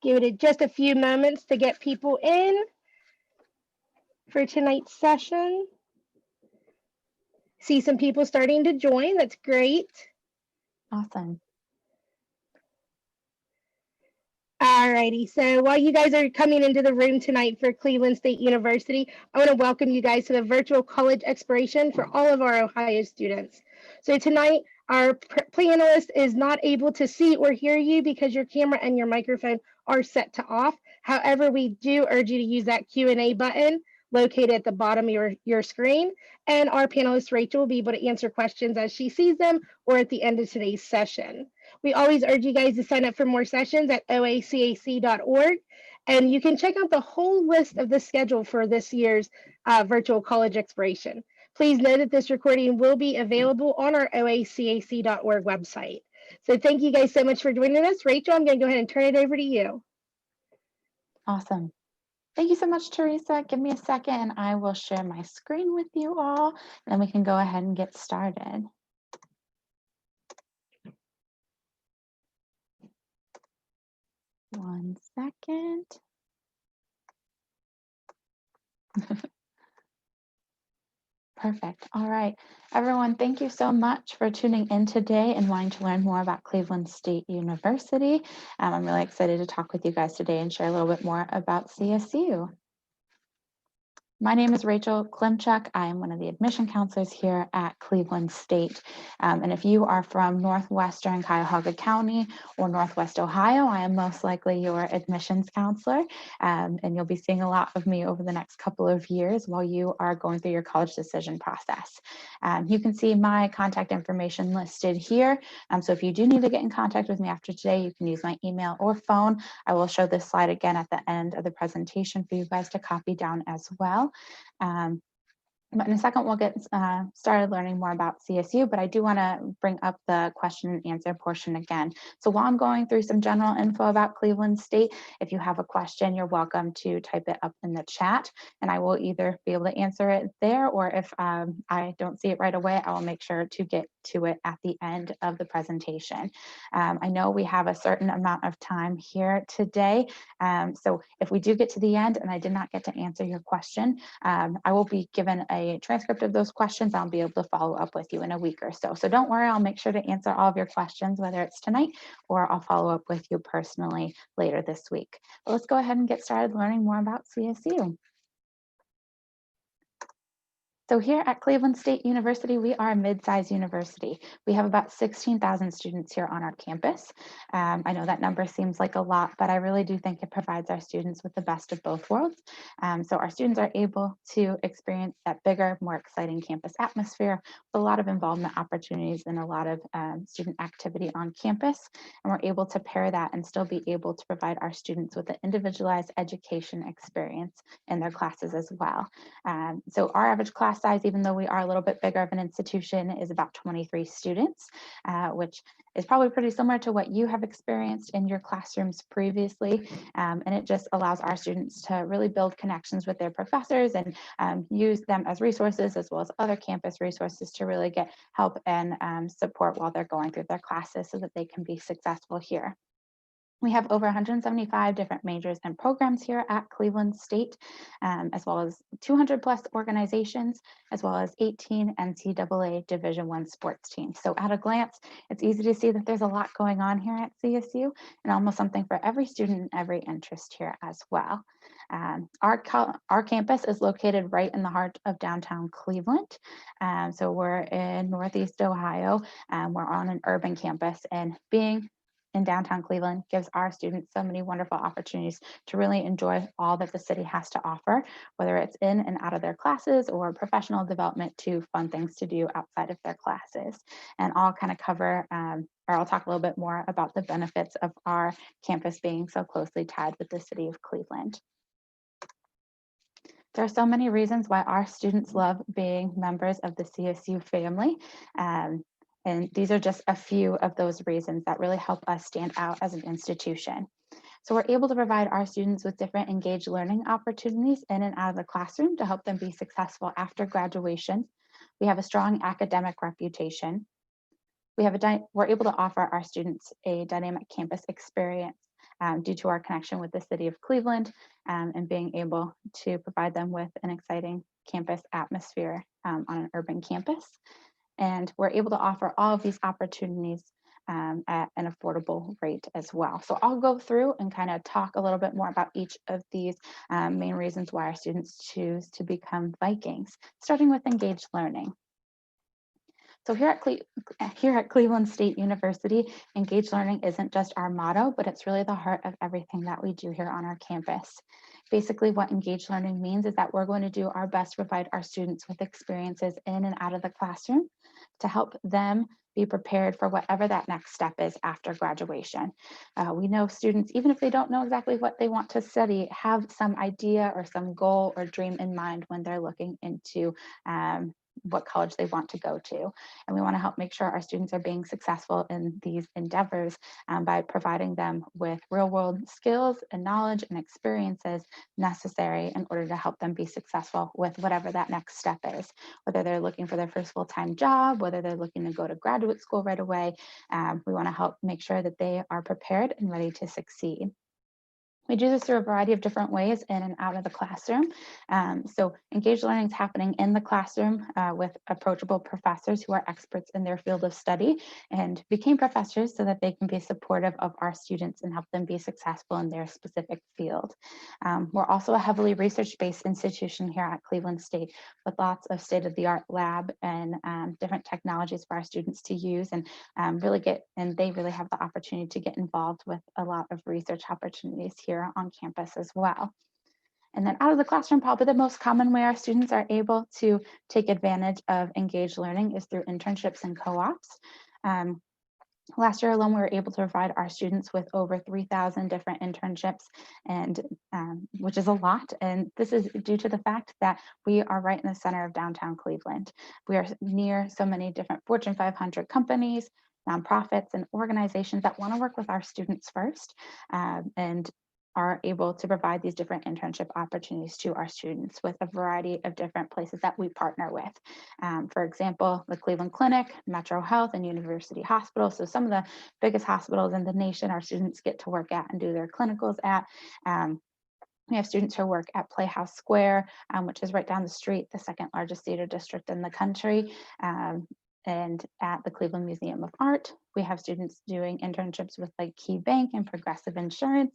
Give it just a few moments to get people in for tonight's session. See some people starting to join. That's great. Awesome. Alrighty, so while you guys are coming into the room tonight for Cleveland State University, I want to welcome you guys to the virtual college exploration for all of our Ohio students. So tonight, our panelist is not able to see or hear you because your camera and your microphone are set to off. However, we do urge you to use that Q&A button located at the bottom of your screen, and our panelist Rachel will be able to answer questions as she sees them or at the end of today's session. We always urge you guys to sign up for more sessions at oacac.org, and you can check out the whole list of the schedule for this year's virtual college exploration. Please know that this recording will be available on our oacac.org website. So thank you guys so much for joining us. Rachel, I'm going to go ahead and turn it over to you. Awesome. Thank you so much, Teresa. Give me a second and I will share my screen with you all, and then we can go ahead and get started. One second. Perfect. All right, everyone, thank you so much for tuning in today and wanting to learn more about Cleveland State University. I'm really excited to talk with you guys today and share a little bit more about CSU. My name is Rachel Klimchuk. I am one of the admission counselors here at Cleveland State. And if you are from Northwestern Cuyahoga County or Northwest Ohio, I am most likely your admissions counselor. And you'll be seeing a lot of me over the next couple of years while you are going through your college decision process. You can see my contact information listed here. So if you do need to get in contact with me after today, you can use my email or phone. I will show this slide again at the end of the presentation for you guys to copy down as well. But in a second, we'll get started learning more about CSU, but I do want to bring up the question and answer portion again. So while I'm going through some general info about Cleveland State, if you have a question, you're welcome to type it up in the chat, and I will either be able to answer it there, or if I don't see it right away, I will make sure to get to it at the end of the presentation. I know we have a certain amount of time here today, so if we do get to the end and I did not get to answer your question, I will be given a transcript of those questions. I'll be able to follow up with you in a week or so. So don't worry, I'll make sure to answer all of your questions, whether it's tonight or I'll follow up with you personally later this week. But let's go ahead and get started learning more about CSU. So here at Cleveland State University, we are a mid-sized university. We have about 16,000 students here on our campus. I know that number seems like a lot, but I really do think it provides our students with the best of both worlds. So our students are able to experience that bigger, more exciting campus atmosphere with a lot of involvement opportunities and a lot of student activity on campus. And we're able to pair that and still be able to provide our students with an individualized education experience in their classes as well. So our average class size, even though we are a little bit bigger of an institution, is about 23 students, which is probably pretty similar to what you have experienced in your classrooms previously. And it just allows our students to really build connections with their professors and use them as resources, as well as other campus resources, to really get help and support while they're going through their classes so that they can be successful here. We have over 175 different majors and programs here at Cleveland State, as well as 200 plus organizations, as well as 18 NCAA Division I sports teams. So at a glance, it's easy to see that there's a lot going on here at CSU, and almost something for every student and every interest here as well. Our campus is located right in the heart of downtown Cleveland. So we're in Northeast Ohio, we're on an urban campus, and being in downtown Cleveland gives our students so many wonderful opportunities to really enjoy all that the city has to offer, whether it's in and out of their classes or professional development to fun things to do outside of their classes. And I'll kind of cover, or I'll talk a little bit more about the benefits of our campus being so closely tied with the city of Cleveland. There are so many reasons why our students love being members of the CSU family. And these are just a few of those reasons that really help us stand out as an institution. So we're able to provide our students with different engaged learning opportunities in and out of the classroom to help them be successful after graduation. We have a strong academic reputation. We're able to offer our students a dynamic campus experience due to our connection with the city of Cleveland and being able to provide them with an exciting campus atmosphere on an urban campus. And we're able to offer all of these opportunities at an affordable rate as well. So I'll go through and kind of talk a little bit more about each of these main reasons why our students choose to become Vikings, starting with engaged learning. So here at Cleveland State University, engaged learning isn't just our motto, but it's really the heart of everything that we do here on our campus. Basically, what engaged learning means is that we're going to do our best to provide our students with experiences in and out of the classroom to help them be prepared for whatever that next step is after graduation. We know students, even if they don't know exactly what they want to study, have some idea or some goal or dream in mind when they're looking into what college they want to go to. And we want to help make sure our students are being successful in these endeavors by providing them with real world skills and knowledge and experiences necessary in order to help them be successful with whatever that next step is, whether they're looking for their first full-time job, whether they're looking to go to graduate school right away. We want to help make sure that they are prepared and ready to succeed. We do this through a variety of different ways in and out of the classroom. So engaged learning is happening in the classroom with approachable professors who are experts in their field of study and became professors so that they can be supportive of our students and help them be successful in their specific field. We're also a heavily research-based institution here at Cleveland State with lots of state-of-the-art lab and different technologies for our students to use and they really have the opportunity to get involved with a lot of research opportunities here on campus as well. And then out of the classroom, probably the most common way our students are able to take advantage of engaged learning is through internships and co-ops. Last year alone, we were able to provide our students with over 3,000 different internships, and which is a lot. And this is due to the fact that we are right in the center of downtown Cleveland. We are near so many different Fortune 500 companies, nonprofits, and organizations that want to work with our students first and are able to provide these different internship opportunities to our students with a variety of different places that we partner with. For example, the Cleveland Clinic, Metro Health, and University Hospital. So some of the biggest hospitals in the nation our students get to work at and do their clinicals at. We have students who work at Playhouse Square, which is right down the street, the second largest theater district in the country. And at the Cleveland Museum of Art, we have students doing internships with like Key Bank and Progressive Insurance,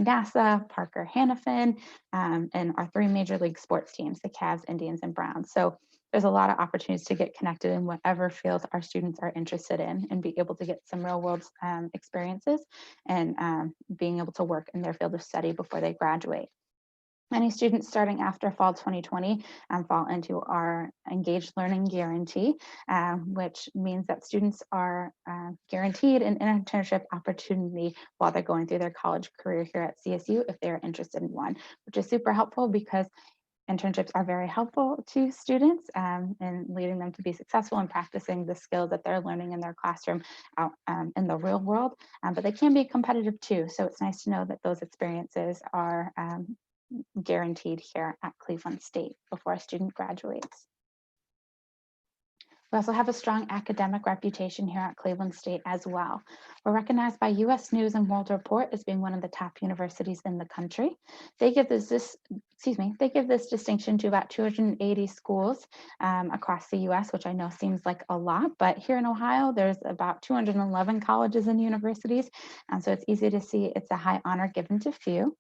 NASA, Parker Hannafin, and our three major league sports teams, the Cavs, Indians, and Browns. So there's a lot of opportunities to get connected in whatever field our students are interested in and be able to get some real world experiences and being able to work in their field of study before they graduate. Many students starting after fall 2020 fall into our engaged learning guarantee, which means that students are guaranteed an internship opportunity while they're going through their college career here at CSU if they're interested in one, which is super helpful because internships are very helpful to students in leading them to be successful in practicing the skills that they're learning in their classroom out in the real world, but they can be competitive too. So it's nice to know that those experiences are guaranteed here at Cleveland State before a student graduates. We also have a strong academic reputation here at Cleveland State as well. We're recognized by U.S. News and World Report as being one of the top universities in the country. They give this distinction to about 280 schools across the U.S., which I know seems like a lot, but here in Ohio, there's about 211 colleges and universities, so it's easy to see it's a high honor given to few.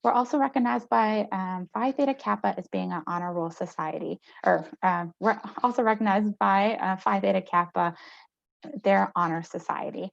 We're also recognized by Phi Theta Kappa as being an honor roll society, or we're also recognized by Phi Theta Kappa, their honor society,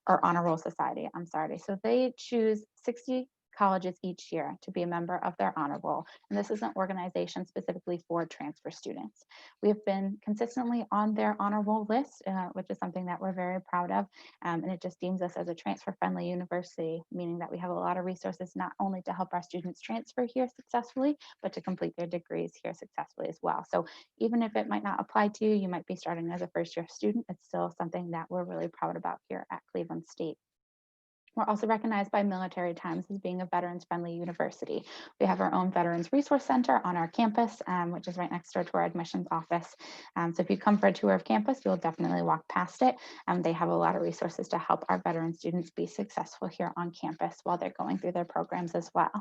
or honor roll society, I'm sorry. So they choose 60 colleges each year to be a member of their honor roll. And this is an organization specifically for transfer students. We have been consistently on their honor roll list, which is something that we're very proud of. And it just deems us as a transfer-friendly university, meaning that we have a lot of resources not only to help our students transfer here successfully, but to complete their degrees here successfully as well. So even if it might not apply to you, you might be starting as a first-year student, it's still something that we're really proud about here at Cleveland State. We're also recognized by Military Times as being a veterans-friendly university. We have our own Veterans Resource Center on our campus, which is right next door to our admissions office. So if you come for a tour of campus, you'll definitely walk past it. They have a lot of resources to help our veteran students be successful here on campus while they're going through their programs as well.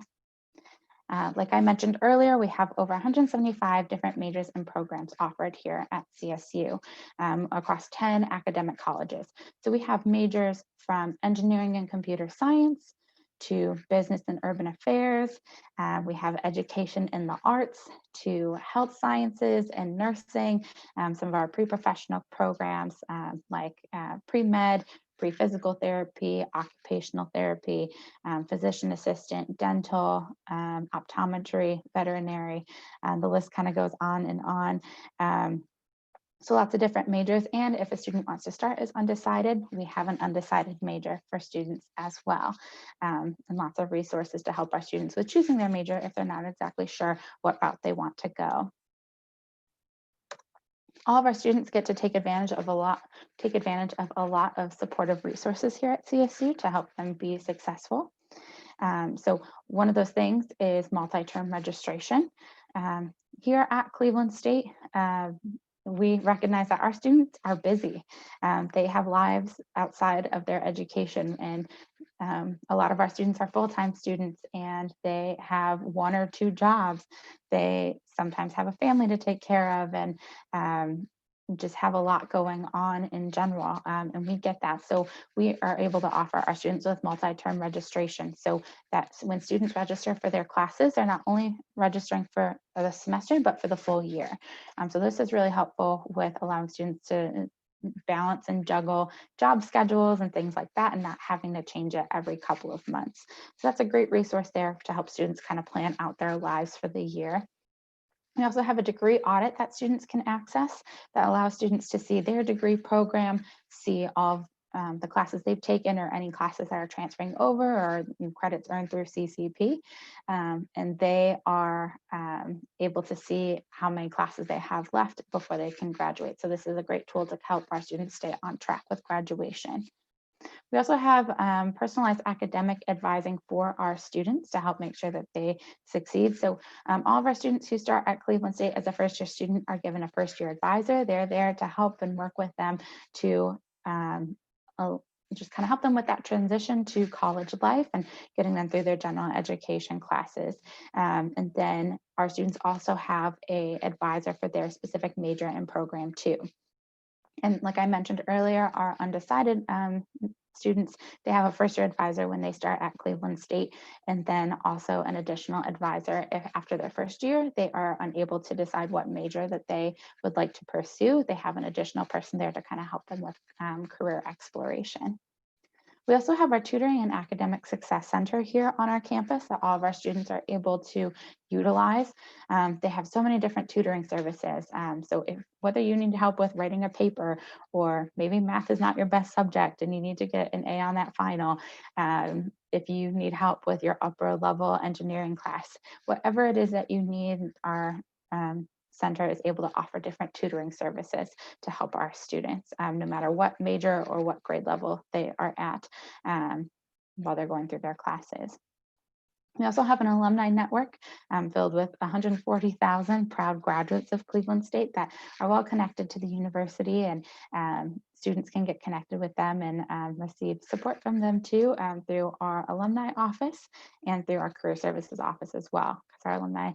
Like I mentioned earlier, we have over 175 different majors and programs offered here at CSU across 10 academic colleges. So we have majors from engineering and computer science to business and urban affairs. We have education in the arts to health sciences and nursing. Some of our pre-professional programs like pre-med, pre-physical therapy, occupational therapy, physician assistant, dental, optometry, veterinary, the list kind of goes on and on. So lots of different majors. And if a student wants to start as undecided, we have an undecided major for students as well. And lots of resources to help our students with choosing their major if they're not exactly sure what route they want to go. All of our students get to take advantage of a lot of supportive resources here at CSU to help them be successful. So one of those things is multi-term registration. Here at Cleveland State, we recognize that our students are busy. They have lives outside of their education, and a lot of our students are full-time students and they have 1 or 2 jobs. They sometimes have a family to take care of and just have a lot going on in general, and we get that. So we are able to offer our students with multi-term registration. So that's when students register for their classes, they're not only registering for the semester, but for the full year. So this is really helpful with allowing students to balance and juggle job schedules and things like that and not having to change it every couple of months. So that's a great resource there to help students kind of plan out their lives for the year. We also have a degree audit that students can access that allows students to see their degree program, see all of the classes they've taken or any classes that are transferring over or credits earned through CCP. And they are able to see how many classes they have left before they can graduate. So this is a great tool to help our students stay on track with graduation. We also have personalized academic advising for our students to help make sure that they succeed. So all of our students who start at Cleveland State as a first-year student are given a first-year advisor. They're there to help and work with them to just kind of help them with that transition to college life and getting them through their general education classes. And then our students also have an advisor for their specific major and program too. And like I mentioned earlier, our undecided students, they have a first-year advisor when they start at Cleveland State, and then also an additional advisor if after their first year they are unable to decide what major that they would like to pursue. They have an additional person there to kind of help them with career exploration. We also have our Tutoring and Academic Success Center here on our campus that all of our students are able to utilize. They have so many different tutoring services. So whether you need help with writing a paper or maybe math is not your best subject and you need to get an A on that final, if you need help with your upper level engineering class, whatever it is that you need, our center is able to offer different tutoring services to help our students, no matter what major or what grade level they are at while they're going through their classes. We also have an alumni network filled with 140,000 proud graduates of Cleveland State that are well connected to the university, and students can get connected with them and receive support from them too through our alumni office and through our career services office as well. Because our alumni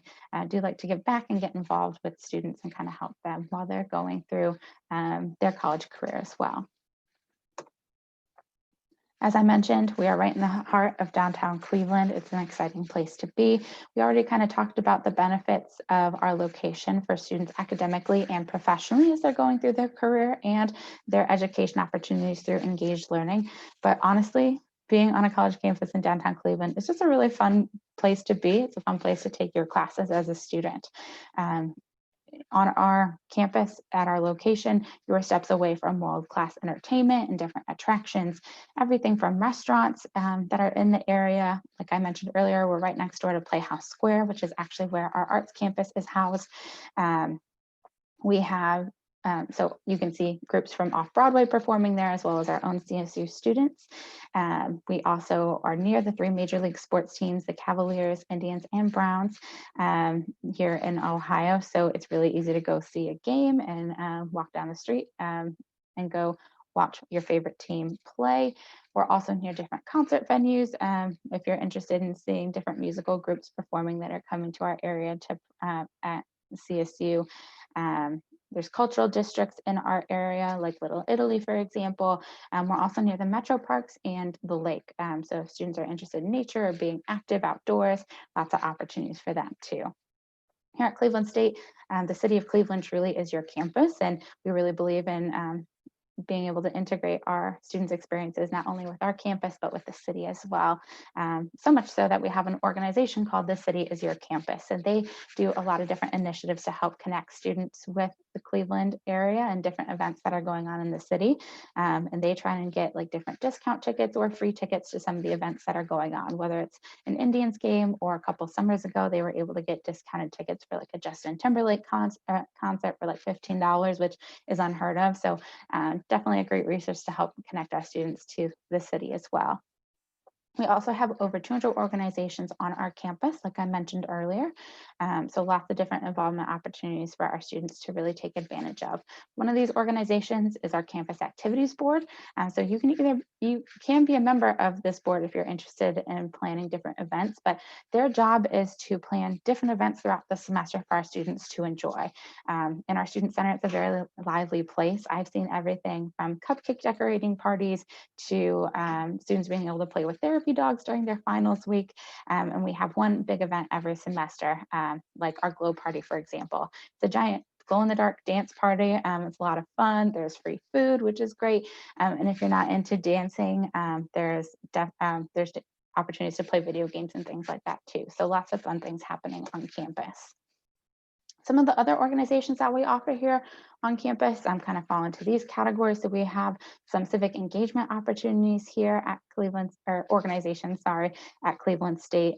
do like to give back and get involved with students and kind of help them while they're going through their college career as well. As I mentioned, we are right in the heart of downtown Cleveland. It's an exciting place to be. We already kind of talked about the benefits of our location for students academically and professionally as they're going through their career and their education opportunities through engaged learning. But honestly, being on a college campus in downtown Cleveland is just a really fun place to be. It's a fun place to take your classes as a student. On our campus at our location, you're steps away from world-class entertainment and different attractions, everything from restaurants that are in the area. Like I mentioned earlier, we're right next door to Playhouse Square, which is actually where our arts campus is housed. We have So you can see groups from off-Broadway performing there, as well as our own CSU students. We also are near the 3 major league sports teams, the Cavaliers, Indians, and Browns here in Ohio. So it's really easy to go see a game and walk down the street and go watch your favorite team play. We're also near different concert venues. If you're interested in seeing different musical groups performing that are coming to our area at CSU, there's cultural districts in our area, like Little Italy, for example. We're also near the metro parks and the lake. So if students are interested in nature or being active outdoors, lots of opportunities for that too. Here at Cleveland State, the city of Cleveland truly is your campus, and we really believe in being able to integrate our students' experiences, not only with our campus, but with the city as well. So much so that we have an organization called The City is Your Campus. And they do a lot of different initiatives to help connect students with the Cleveland area and different events that are going on in the city. And they try and get like different discount tickets or free tickets to some of the events that are going on, whether it's an Indians game or a couple summers ago, they were able to get discounted tickets for like a Justin Timberlake concert for like $15, which is unheard of. So definitely a great resource to help connect our students to the city as well. We also have over 200 organizations on our campus, like I mentioned earlier. So lots of different involvement opportunities for our students to really take advantage of. One of these organizations is our Campus Activities Board. So you can be a member of this board if you're interested in planning different events, but their job is to plan different events throughout the semester for our students to enjoy. In our student center, it's a very lively place. I've seen everything from cupcake decorating parties to students being able to play with therapy dogs during their finals week. And we have one big event every semester, like our glow party, for example. It's a giant glow-in-the-dark dance party. It's a lot of fun. There's free food, which is great. And if you're not into dancing, there's opportunities to play video games and things like that too. So lots of fun things happening on campus. Some of the other organizations that we offer here on campus kind of fall into these categories. So we have some civic engagement opportunities here at Cleveland, or organizations, sorry, at Cleveland State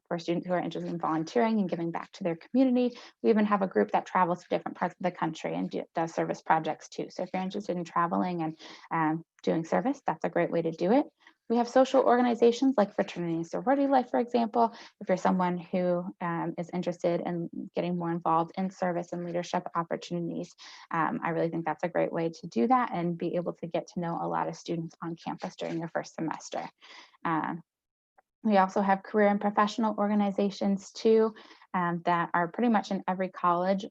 for students who are interested in volunteering and giving back to their community. We even have a group that travels to different parts of the country and does service projects too. So if you're interested in traveling and doing service, that's a great way to do it. We have social organizations like fraternity and sorority life, for example. If you're someone who is interested in getting more involved in service and leadership opportunities, I really think that's a great way to do that and be able to get to know a lot of students on campus during your first semester. We also have career and professional organizations too that are pretty much in every college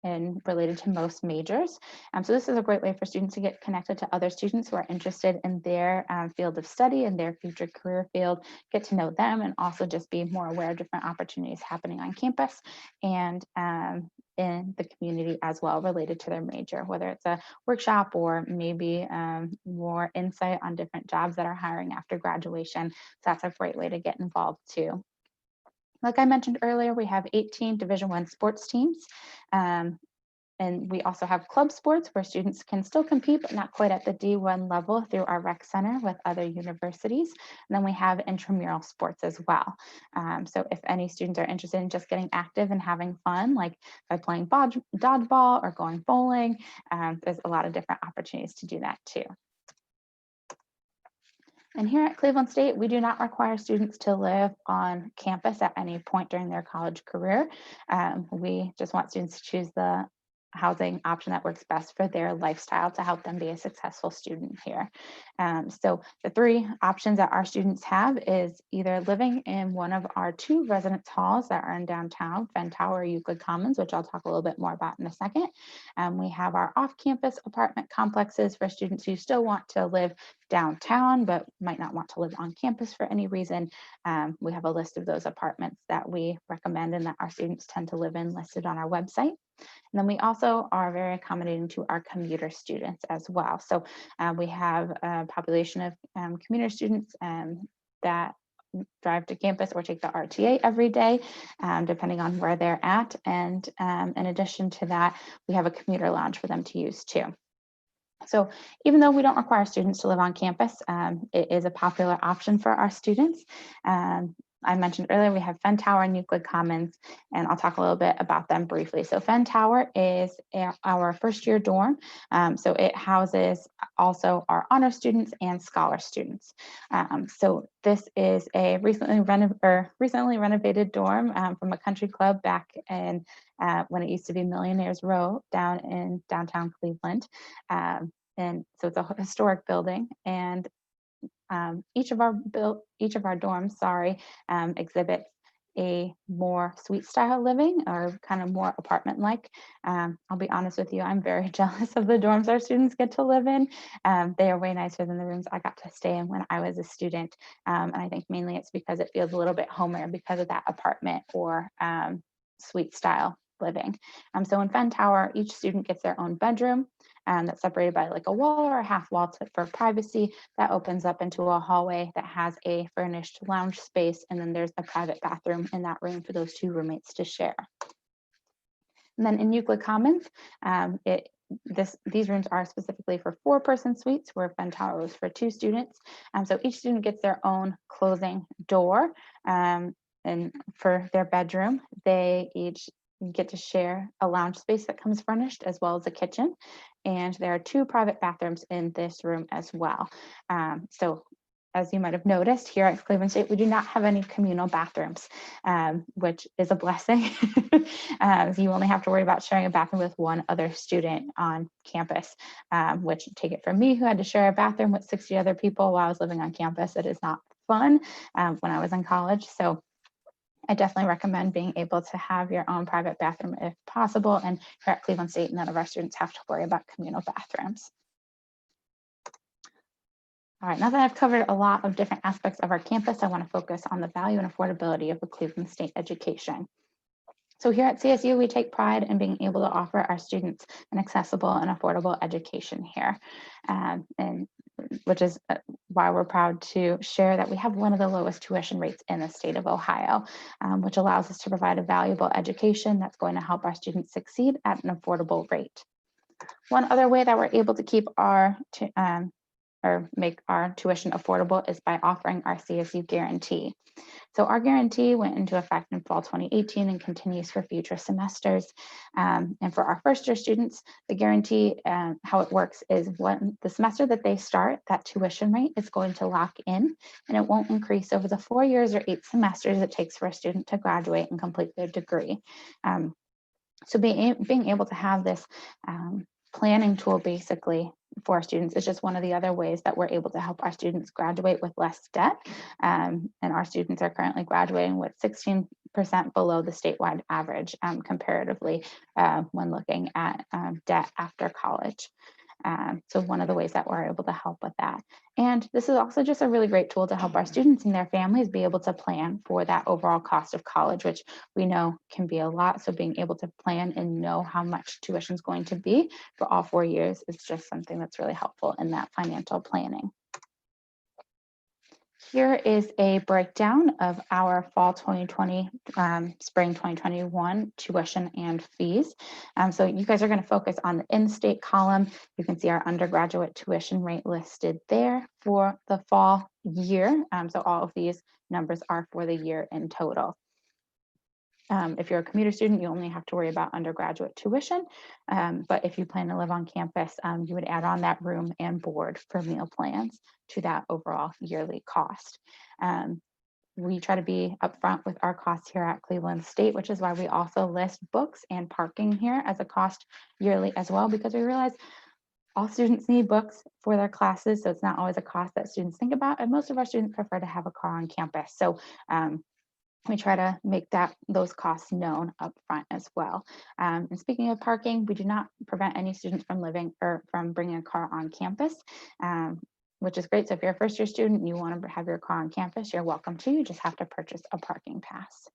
and related to most majors. So this is a great way for students to get connected to other students who are interested in their field of study and their future career field, get to know them, and also just be more aware of different opportunities happening on campus and in the community as well related to their major, whether it's a workshop or maybe more insight on different jobs that are hiring after graduation. So that's a great way to get involved too. Like I mentioned earlier, we have 18 Division I sports teams. And we also have club sports where students can still compete, but not quite at the D1 level through our rec center with other universities. And then we have intramural sports as well. So if any students are interested in just getting active and having fun, like by playing dodgeball or going bowling, there's a lot of different opportunities to do that too. And here at Cleveland State, we do not require students to live on campus at any point during their college career. We just want students to choose the housing option that works best for their lifestyle to help them be a successful student here. So the 3 options that our students have is either living in one of our 2 residence halls that are in downtown, Fenn Tower, Euclid Commons, which I'll talk a little bit more about in a second. We have our off-campus apartment complexes for students who still want to live downtown, but might not want to live on campus for any reason. We have a list of those apartments that we recommend and that our students tend to live in listed on our website. And then we also are very accommodating to our commuter students as well. So we have a population of commuter students that drive to campus or take the RTA every day, depending on where they're at. And in addition to that, we have a commuter lounge for them to use too. So even though we don't require students to live on campus, it is a popular option for our students. I mentioned earlier, we have Fenn Tower and Euclid Commons, and I'll talk a little bit about them briefly. So Fenn Tower is our first year dorm. So it houses also our honor students and scholar students. So this is a recently renovated dorm from a country club back in when it used to be Millionaires Row down in downtown Cleveland. And so it's a historic building, and each of our dorms, exhibits a more suite style living, or kind of more apartment like. I'll be honest with you, I'm very jealous of the dorms our students get to live in. They are way nicer than the rooms I got to stay in when I was a student. And I think mainly it's because it feels a little bit homier because of that apartment or suite style living. So in Fenn Tower, each student gets their own bedroom that's separated by like a wall or a half wall for privacy. That opens up into a hallway that has a furnished lounge space, and then there's a private bathroom in that room for those two roommates to share. And then in Euclid Commons, these rooms are specifically for 4-person suites, where Fenn Tower was for 2 students. So each student gets their own closing door, and for their bedroom, they each get to share a lounge space that comes furnished, as well as a kitchen. And there are 2 private bathrooms in this room as well. So as you might have noticed, here at Cleveland State, we do not have any communal bathrooms, which is a blessing. You only have to worry about sharing a bathroom with one other student on campus, which, take it from me, who had to share a bathroom with 60 other people while I was living on campus, it is not fun when I was in college. So I definitely recommend being able to have your own private bathroom if possible. And here at Cleveland State, none of our students have to worry about communal bathrooms. All right, now that I've covered a lot of different aspects of our campus, I want to focus on the value and affordability of a Cleveland State education. So here at CSU, we take pride in being able to offer our students an accessible and affordable education here, and which is why we're proud to share that we have one of the lowest tuition rates in the state of Ohio, which allows us to provide a valuable education that's going to help our students succeed at an affordable rate. One other way that we're able to keep make our tuition affordable is by offering our CSU guarantee. So our guarantee went into effect in fall 2018 and continues for future semesters. And for our first year students, the guarantee, how it works is when the semester that they start, that tuition rate is going to lock in, and it won't increase over the 4 years or 8 semesters it takes for a student to graduate and complete their degree. So being able to have this planning tool basically for our students is just one of the other ways that we're able to help our students graduate with less debt. And our students are currently graduating with 16% below the statewide average comparatively when looking at debt after college. So one of the ways that we're able to help with that. And this is also just a really great tool to help our students and their families be able to plan for that overall cost of college, which we know can be a lot. So being able to plan and know how much tuition is going to be for all 4 years is just something that's really helpful in that financial planning. Here is a breakdown of our fall 2020, spring 2021 tuition and fees. So you guys are going to focus on the in-state column. You can see our undergraduate tuition rate listed there for the fall year. So all of these numbers are for the year in total. If you're a commuter student, you only have to worry about undergraduate tuition. But if you plan to live on campus, you would add on that room and board for meal plans to that overall yearly cost. We try to be upfront with our costs here at Cleveland State, which is why we also list books and parking here as a cost yearly as well, because we realize all students need books for their classes. So it's not always a cost that students think about. And most of our students prefer to have a car on campus. So we try to make those costs known up front as well. And speaking of parking, we do not prevent any students from from bringing a car on campus, which is great. So if you're a first year student and you want to have your car on campus, you're welcome to. You just have to purchase a parking pass.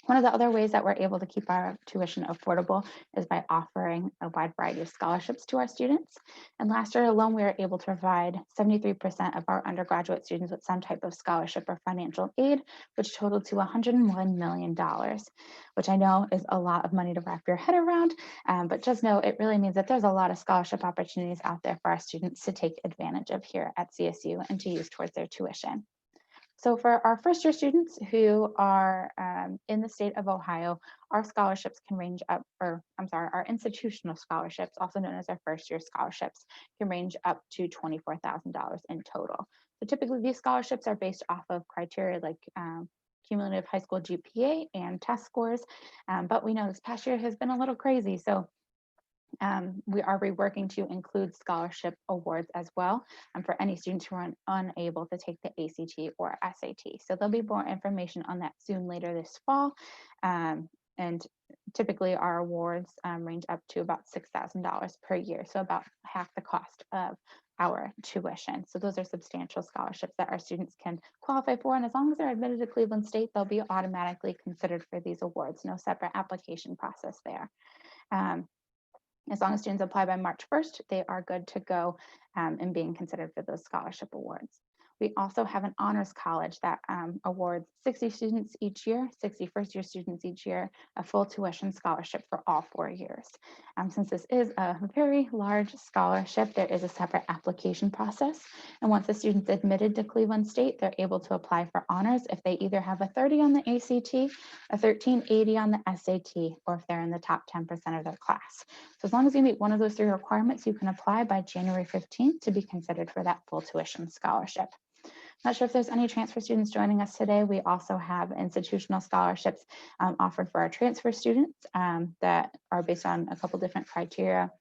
One of the other ways that we're able to keep our tuition affordable is by offering a wide variety of scholarships to our students. And last year alone, we were able to provide 73% of our undergraduate students with some type of scholarship or financial aid, which totaled to $101 million, which I know is a lot of money to wrap your head around, but just know it really means that there's a lot of scholarship opportunities out there for our students to take advantage of here at CSU and to use towards their tuition. So for our first year students who are in the state of Ohio, our scholarships can range up, or I'm sorry, our institutional scholarships, also known as our first year scholarships, can range up to $24,000 in total. So typically these scholarships are based off of criteria like cumulative high school GPA and test scores, but we know this past year has been a little crazy. So we are reworking to include scholarship awards as well for any students who are unable to take the ACT or SAT. So there'll be more information on that soon later this fall. And typically our awards range up to about $6,000 per year. So about half the cost of our tuition. So those are substantial scholarships that our students can qualify for. And as long as they're admitted to Cleveland State, they'll be automatically considered for these awards. No separate application process there. As long as students apply by March 1st, they are good to go in being considered for those scholarship awards. We also have an honors college that awards 60 students each year, 60 first-year students each year, a full tuition scholarship for all 4 years. Since this is a very large scholarship, there is a separate application process. And once the student's admitted to Cleveland State, they're able to apply for honors if they either have a 30 on the ACT, a 1380 on the SAT, or if they're in the top 10% of their class. So as long as you meet one of those 3 requirements, you can apply by January 15th to be considered for that full tuition scholarship. Not sure if there's any transfer students joining us today. We also have institutional scholarships offered for our transfer students that are based on a couple different criteria,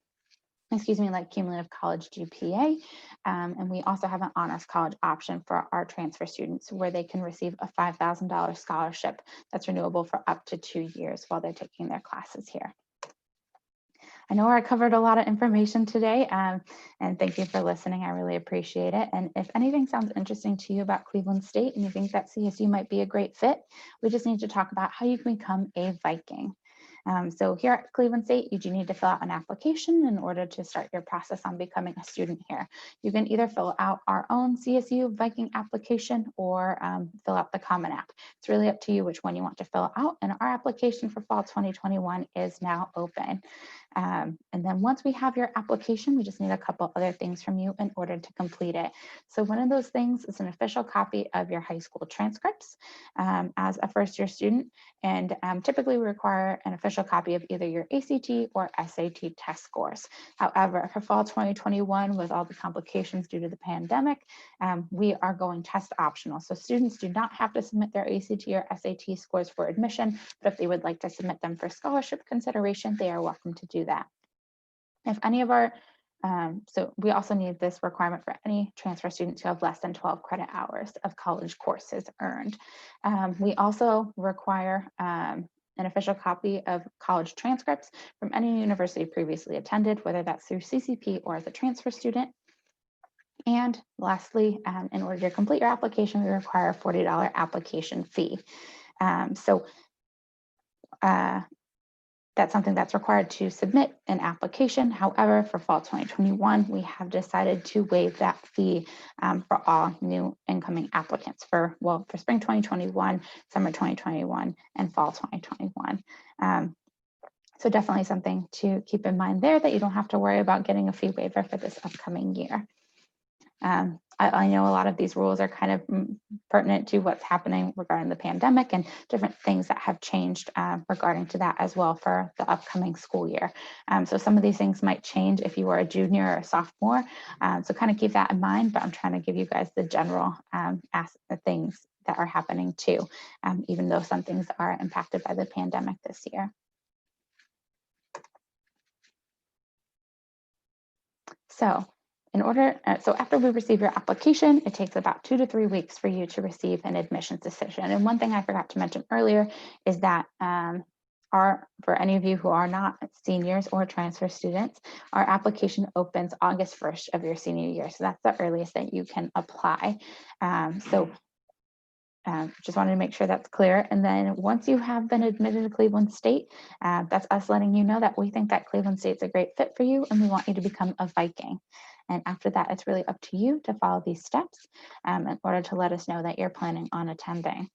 like cumulative college GPA. And we also have an honors college option for our transfer students where they can receive a $5,000 scholarship that's renewable for up to 2 years while they're taking their classes here. I know I covered a lot of information today, and thank you for listening. I really appreciate it. And if anything sounds interesting to you about Cleveland State and you think that CSU might be a great fit, we just need to talk about how you can become a Viking. So here at Cleveland State, you do need to fill out an application in order to start your process on becoming a student here. You can either fill out our own CSU Viking application or fill out the Common App. It's really up to you which one you want to fill out. And our application for fall 2021 is now open. And then once we have your application, we just need a couple other things from you in order to complete it. So one of those things is an official copy of your high school transcripts as a first-year student. And typically we require an official copy of either your ACT or SAT test scores. However, for fall 2021, with all the complications due to the pandemic, we are going test optional. So students do not have to submit their ACT or SAT scores for admission, but if they would like to submit them for scholarship consideration, they are welcome to do that. If any of our so we also need this requirement for any transfer students who have less than 12 credit hours of college courses earned. We also require an official copy of college transcripts from any university previously attended, whether that's through CCP or as a transfer student. And lastly, in order to complete your application, we require a $40 application fee. That's something that's required to submit an application. However, for fall 2021, we have decided to waive that fee for all new incoming applicants for spring 2021, summer 2021, and fall 2021. So definitely something to keep in mind there, that you don't have to worry about getting a fee waiver for this upcoming year. I know a lot of these rules are kind of pertinent to what's happening regarding the pandemic and different things that have changed regarding to that as well for the upcoming school year. So some of these things might change if you are a junior or a sophomore. So kind of keep that in mind, but I'm trying to give you guys the general things that are happening too, even though some things are impacted by the pandemic this year. So after we receive your application, it takes about 2 to 3 weeks for you to receive an admissions decision. And one thing I forgot to mention earlier is that for any of you who are not seniors or transfer students, our application opens August 1st of your senior year. So that's the earliest that you can apply. Just wanted to make sure that's clear. And then once you have been admitted to Cleveland State, that's us letting you know that we think that Cleveland State's a great fit for you and we want you to become a Viking. And after that, it's really up to you to follow these steps in order to let us know that you're planning on attending.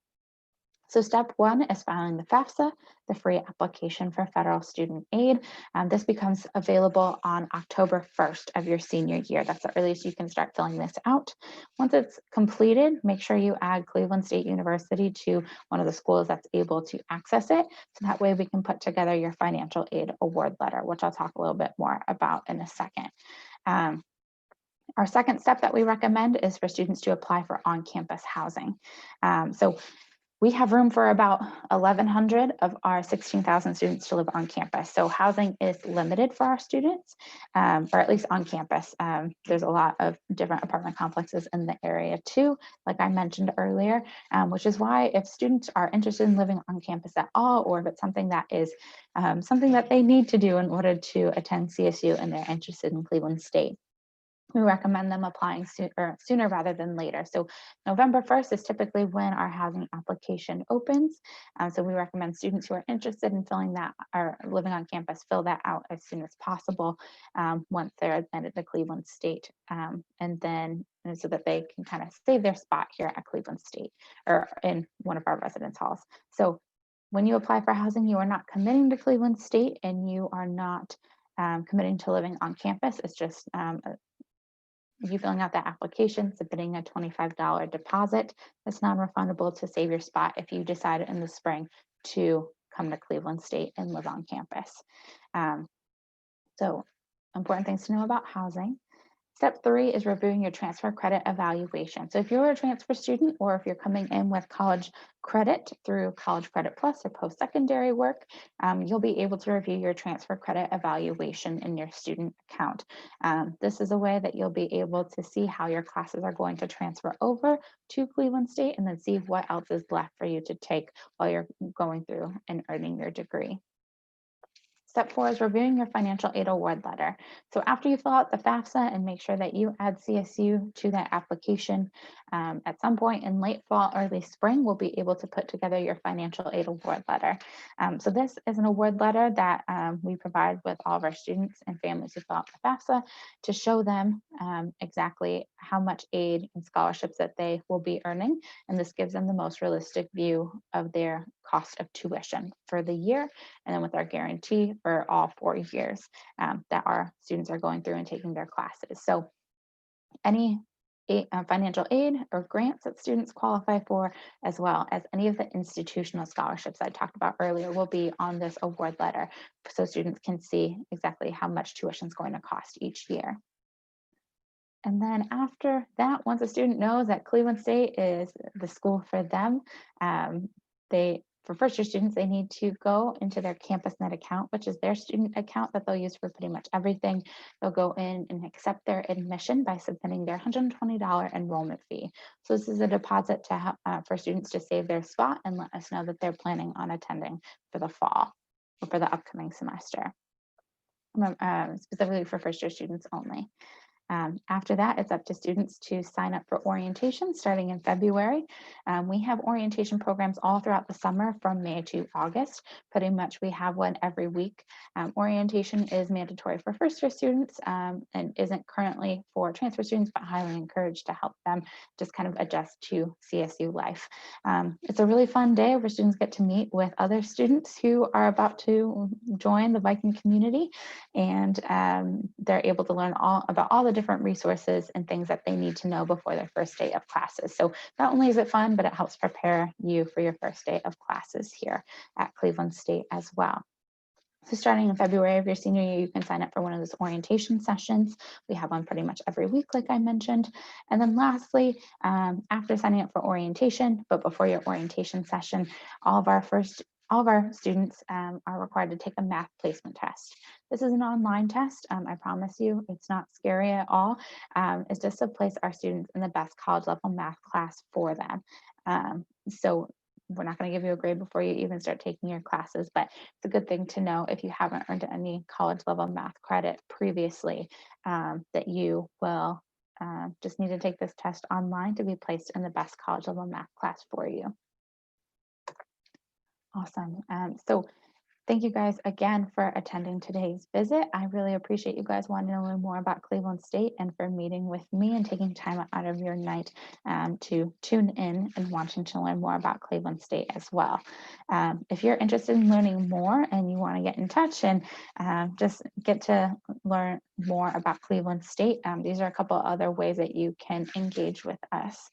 So step one is filing the FAFSA, the free application for federal student aid. This becomes available on October 1st of your senior year. That's the earliest you can start filling this out. Once it's completed, make sure you add Cleveland State University to one of the schools that's able to access it. So that way we can put together your financial aid award letter, which I'll talk a little bit more about in a second. Our second step that we recommend is for students to apply for on-campus housing. So we have room for about 1,100 of our 16,000 students to live on campus. So housing is limited for our students, or at least on campus. There's a lot of different apartment complexes in the area too, like I mentioned earlier, which is why if students are interested in living on campus at all, or if it's something that is something that they need to do in order to attend CSU and they're interested in Cleveland State, we recommend them applying sooner rather than later. So November 1st is typically when our housing application opens. So we recommend students who are interested in filling that or living on campus fill that out as soon as possible once they're admitted to Cleveland State. And then so that they can kind of save their spot here at Cleveland State or in one of our residence halls. So when you apply for housing, you are not committing to Cleveland State and you are not committing to living on campus. It's just you filling out that application, submitting a $25 deposit that's non-refundable to save your spot if you decide in the spring to come to Cleveland State and live on campus. So important things to know about housing. Step 3 is reviewing your transfer credit evaluation. So if you're a transfer student or if you're coming in with college credit through College Credit Plus or post-secondary work, you'll be able to review your transfer credit evaluation in your student account. This is a way that you'll be able to see how your classes are going to transfer over to Cleveland State and then see what else is left for you to take while you're going through and earning your degree. Step 4 is reviewing your financial aid award letter. So after you fill out the FAFSA and make sure that you add CSU to that application, at some point in late fall, early spring, we'll be able to put together your financial aid award letter. So this is an award letter that we provide with all of our students and families who fill out the FAFSA to show them exactly how much aid and scholarships that they will be earning. And this gives them the most realistic view of their cost of tuition for the year, and then with our guarantee for all 4 years that our students are going through and taking their classes. So any financial aid or grants that students qualify for, as well as any of the institutional scholarships I talked about earlier, will be on this award letter so students can see exactly how much tuition is going to cost each year. And then after that, once a student knows that Cleveland State is the school for them, for first-year students, they need to go into their CampusNet account, which is their student account that they'll use for pretty much everything. They'll go in and accept their admission by submitting their $120 enrollment fee. So this is a deposit to help, for students to save their spot and let us know that they're planning on attending for the fall or for the upcoming semester, specifically for first-year students only. After that, it's up to students to sign up for orientation starting in February. We have orientation programs all throughout the summer from May to August. Pretty much we have one every week. Orientation is mandatory for first-year students and isn't currently for transfer students, but highly encouraged to help them just kind of adjust to CSU life. It's a really fun day where students get to meet with other students who are about to join the Viking community, and they're able to learn about all the different resources and things that they need to know before their first day of classes. So not only is it fun, but it helps prepare you for your first day of classes here at Cleveland State as well. So starting in February of your senior year, you can sign up for one of those orientation sessions. We have one pretty much every week, like I mentioned. And then lastly, after signing up for orientation, but before your orientation session, all of our students are required to take a math placement test. This is an online test. I promise you, it's not scary at all. It's just to place our students in the best college level math class for them. So we're not going to give you a grade before you even start taking your classes, but it's a good thing to know if you haven't earned any college level math credit previously, that you will just need to take this test online to be placed in the best college level math class for you. Awesome. So Thank you guys again for attending today's visit. I really appreciate you guys wanting to learn more about Cleveland State and for meeting with me and taking time out of your night to tune in and wanting to learn more about Cleveland State as well. If you're interested in learning more and you want to get in touch and just get to learn more about Cleveland State, these are a couple other ways that you can engage with us.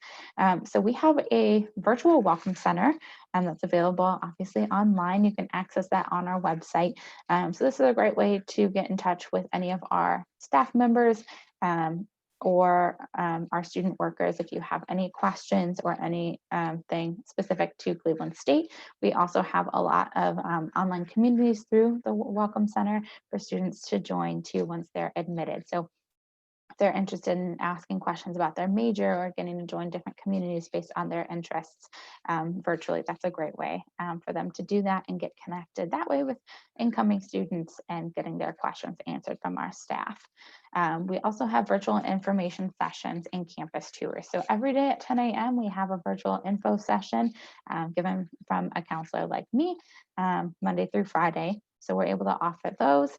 So we have a virtual welcome center that's available obviously online. You can access that on our website. So this is a great way to get in touch with any of our staff members or our student workers if you have any questions or anything specific to Cleveland State. We also have a lot of online communities through the Welcome Center for students to join too once they're admitted. So if they're interested in asking questions about their major or getting to join different communities based on their interests virtually, that's a great way for them to do that and get connected that way with incoming students and getting their questions answered from our staff. We also have virtual information sessions and campus tours. So every day at 10 a.m. we have a virtual info session given from a counselor like me Monday through Friday. So we're able to offer those.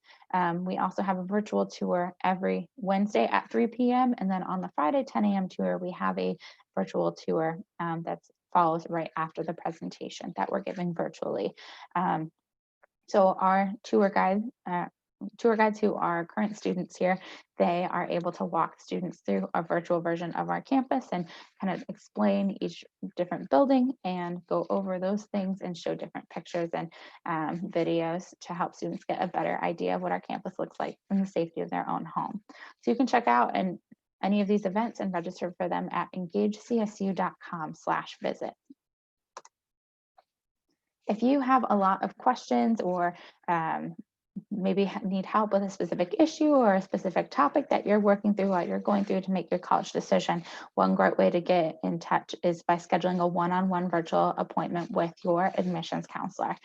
We also have a virtual tour every Wednesday at 3 p.m. And then on the Friday 10 a.m. tour, we have a virtual tour that follows right after the presentation that we're giving virtually. So our tour guides who are current students here, they are able to walk students through a virtual version of our campus and kind of explain each different building and go over those things and show different pictures and videos to help students get a better idea of what our campus looks like in the safety of their own home. So you can check out any of these events and register for them at engagecsu.com/visit. If you have a lot of questions or maybe need help with a specific issue or a specific topic that you're working through while you're going through to make your college decision, one great way to get in touch is by scheduling a one-on-one virtual appointment with your admissions counselor.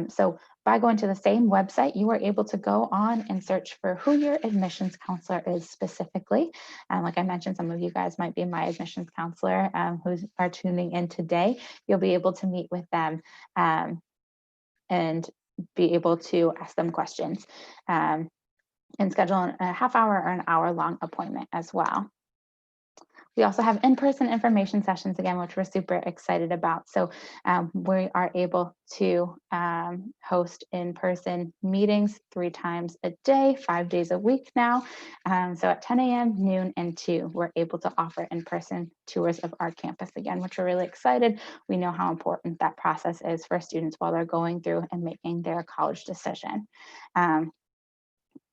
So by going to the same website, you are able to go on and search for who your admissions counselor is specifically. Like I mentioned, some of you guys might be my admissions counselor who are tuning in today. You'll be able to meet with them and be able to ask them questions and schedule a half-hour or an hour-long appointment as well. We also have in-person information sessions again, which we're super excited about. So we are able to host in-person meetings 3 times a day, 5 days a week now. So at 10 a.m., noon, and 2, we're able to offer in-person tours of our campus again, which we're really excited. We know how important that process is for students while they're going through and making their college decision.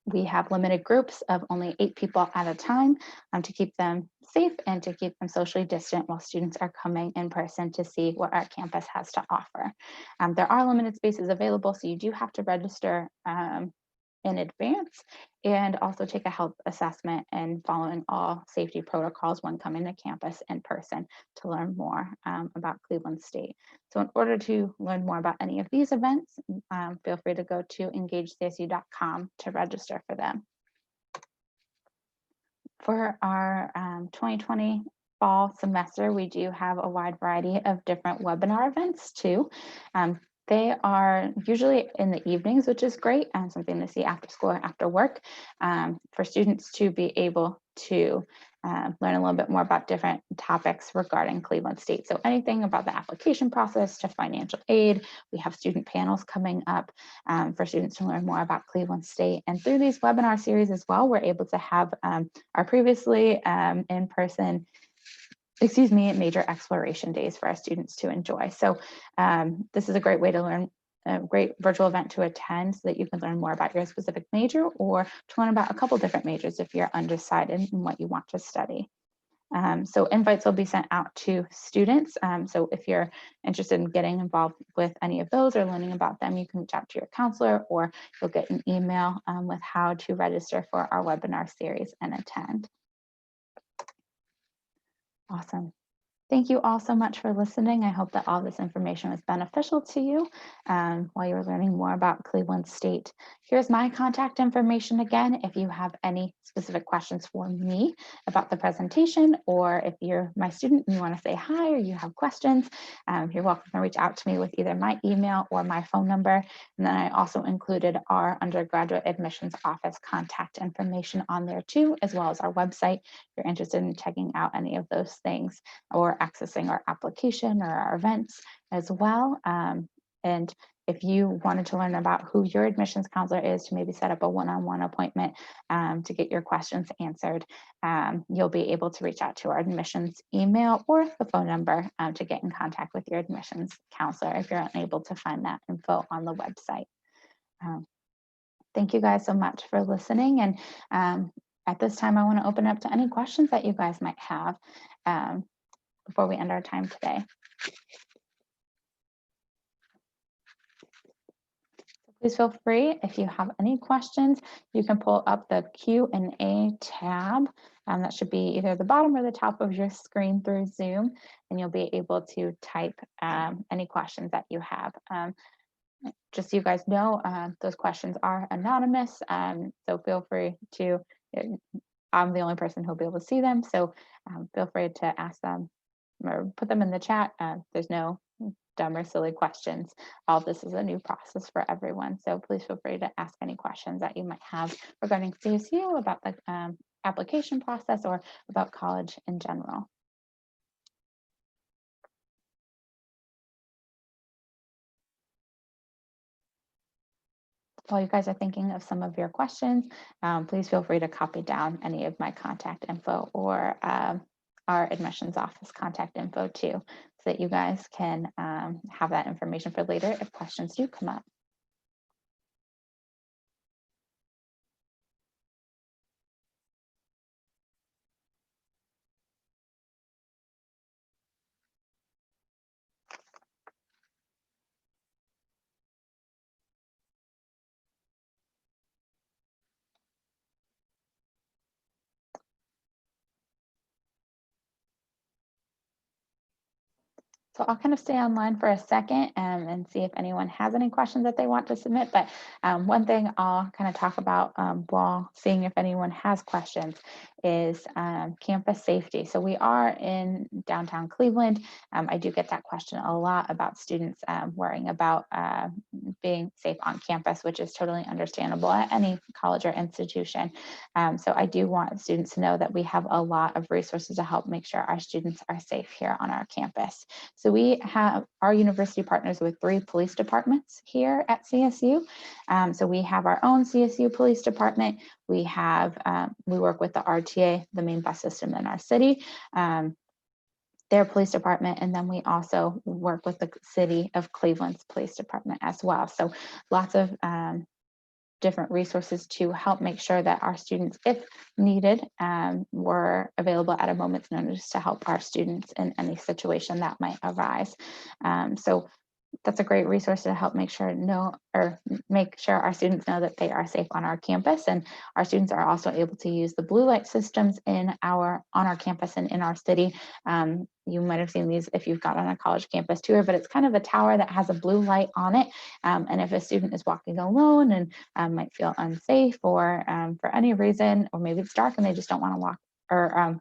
We have limited groups of only 8 people at a time to keep them safe and to keep them socially distant while students are coming in person to see what our campus has to offer. There are limited spaces available, so you do have to register in advance and also take a health assessment and following all safety protocols when coming to campus in person to learn more about Cleveland State. So in order to learn more about any of these events, feel free to go to engagecsu.com to register for them. For our 2020 fall semester, we do have a wide variety of different webinar events too. They are usually in the evenings, which is great, and something to see after school or after work for students to be able to learn a little bit more about different topics regarding Cleveland State. So anything about the application process to financial aid. We have student panels coming up for students to learn more about Cleveland State. And through these webinar series as well, we're able to have our previously in-person major exploration days for our students to enjoy. So this is a great way to learn, a great virtual event to attend so that you can learn more about your specific major or to learn about a couple different majors if you're undecided in what you want to study. So invites will be sent out to students. So if you're interested in getting involved with any of those or learning about them, you can reach out to your counselor or you'll get an email with how to register for our webinar series and attend. Awesome. Thank you all so much for listening. I hope that all this information was beneficial to you while you were learning more about Cleveland State. Here's my contact information again. If you have any specific questions for me about the presentation, or if you're my student and you want to say hi or you have questions, you're welcome to reach out to me with either my email or my phone number. And then I also included our undergraduate admissions office contact information on there too, as well as our website if you're interested in checking out any of those things or accessing our application or our events as well. And if you wanted to learn about who your admissions counselor is to maybe set up a one-on-one appointment to get your questions answered, you'll be able to reach out to our admissions email or the phone number to get in contact with your admissions counselor if you're unable to find that info on the website. Thank you guys so much for listening. And at this time, I want to open up to any questions that you guys might have before we end our time today. Please feel free, if you have any questions, you can pull up the Q&A tab. That should be either the bottom or the top of your screen through Zoom, and you'll be able to type any questions that you have. Just so you guys know, those questions are anonymous, so feel free to, I'm the only person who'll be able to see them, so feel free to ask them or put them in the chat. There's no dumb or silly questions. All of this is a new process for everyone, so please feel free to ask any questions that you might have regarding CSU, about the application process, or about college in general. While you guys are thinking of some of your questions, please feel free to copy down any of my contact info or our admissions office contact info too, so that you guys can have that information for later if questions do come up. So I'll kind of stay online for a second and see if anyone has any questions that they want to submit. But one thing I'll kind of talk about while seeing if anyone has questions is campus safety. So we are in downtown Cleveland. I do get that question a lot about students worrying about being safe on campus, which is totally understandable at any college or institution. So I do want students to know that we have a lot of resources to help make sure our students are safe here on our campus. So we have our university partners with 3 police departments here at CSU. So we have our own CSU police department. We have, we work with the RTA, the main bus system in our city, their police department, and then we also work with the city of Cleveland's police department as well. So lots of different resources to help make sure that our students, if needed, were available at a moment's notice to help our students in any situation that might arise. So that's a great resource to help make sure our students know that they are safe on our campus. And our students are also able to use the blue light systems on our campus and in our city. You might have seen these if you've got on a college campus tour, but it's kind of a tower that has a blue light on it. And if a student is walking alone and might feel unsafe, or for any reason, or maybe it's dark and they just don't want to walk, or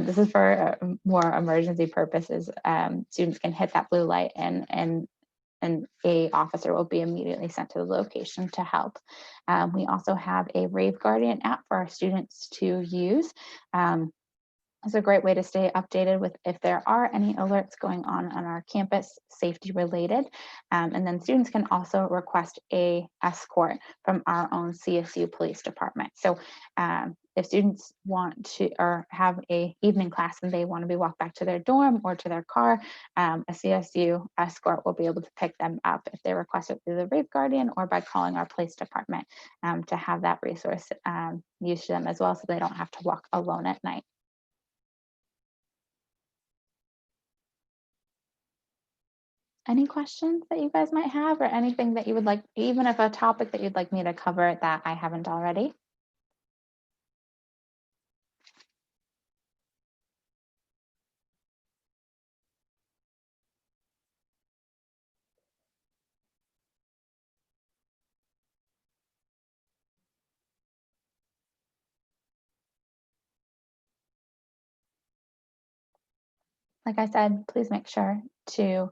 this is for more emergency purposes. Students can hit that blue light and a officer will be immediately sent to the location to help. We also have a Rave Guardian app for our students to use. It's a great way to stay updated with if there are any alerts going on our campus, safety related. And then students can also request a escort from our own CSU police department. So if students want to, or have a evening class and they want to be walked back to their dorm or to their car, a CSU escort will be able to pick them up if they request it through the Rave Guardian or by calling our police department to have that resource used to them as well, so they don't have to walk alone at night. Any questions that you guys might have, or anything that you would like, even if a topic that you'd like me to cover that I haven't already? Like I said, please make sure to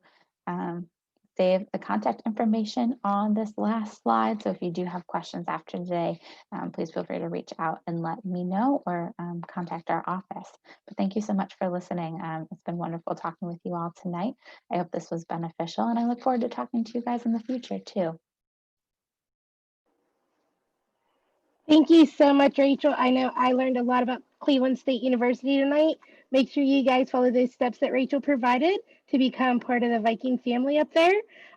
save the contact information on this last slide. So if you do have questions after today, please feel free to reach out and let me know or contact our office. But thank you so much for listening. It's been wonderful talking with you all tonight. I hope this was beneficial, and I look forward to talking to you guys in the future too. Thank you so much, Rachel. I know I learned a lot about Cleveland State University tonight. Make sure you guys follow those steps that Rachel provided to become part of the Viking family up there.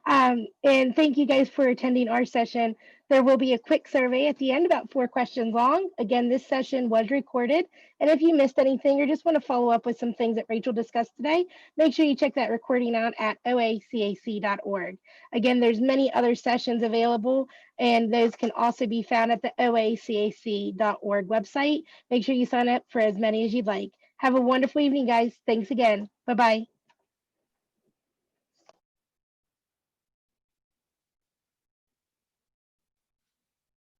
And thank you guys for attending our session. There will be a quick survey at the end, about 4 questions long. Again, this session was recorded. And if you missed anything or just want to follow up with some things that Rachel discussed today, make sure you check that recording out at oacac.org. Again, there's many other sessions available, and those can also be found at the oacac.org website. Make sure you sign up for as many as you'd like. Have a wonderful evening, guys. Thanks again. Bye-bye.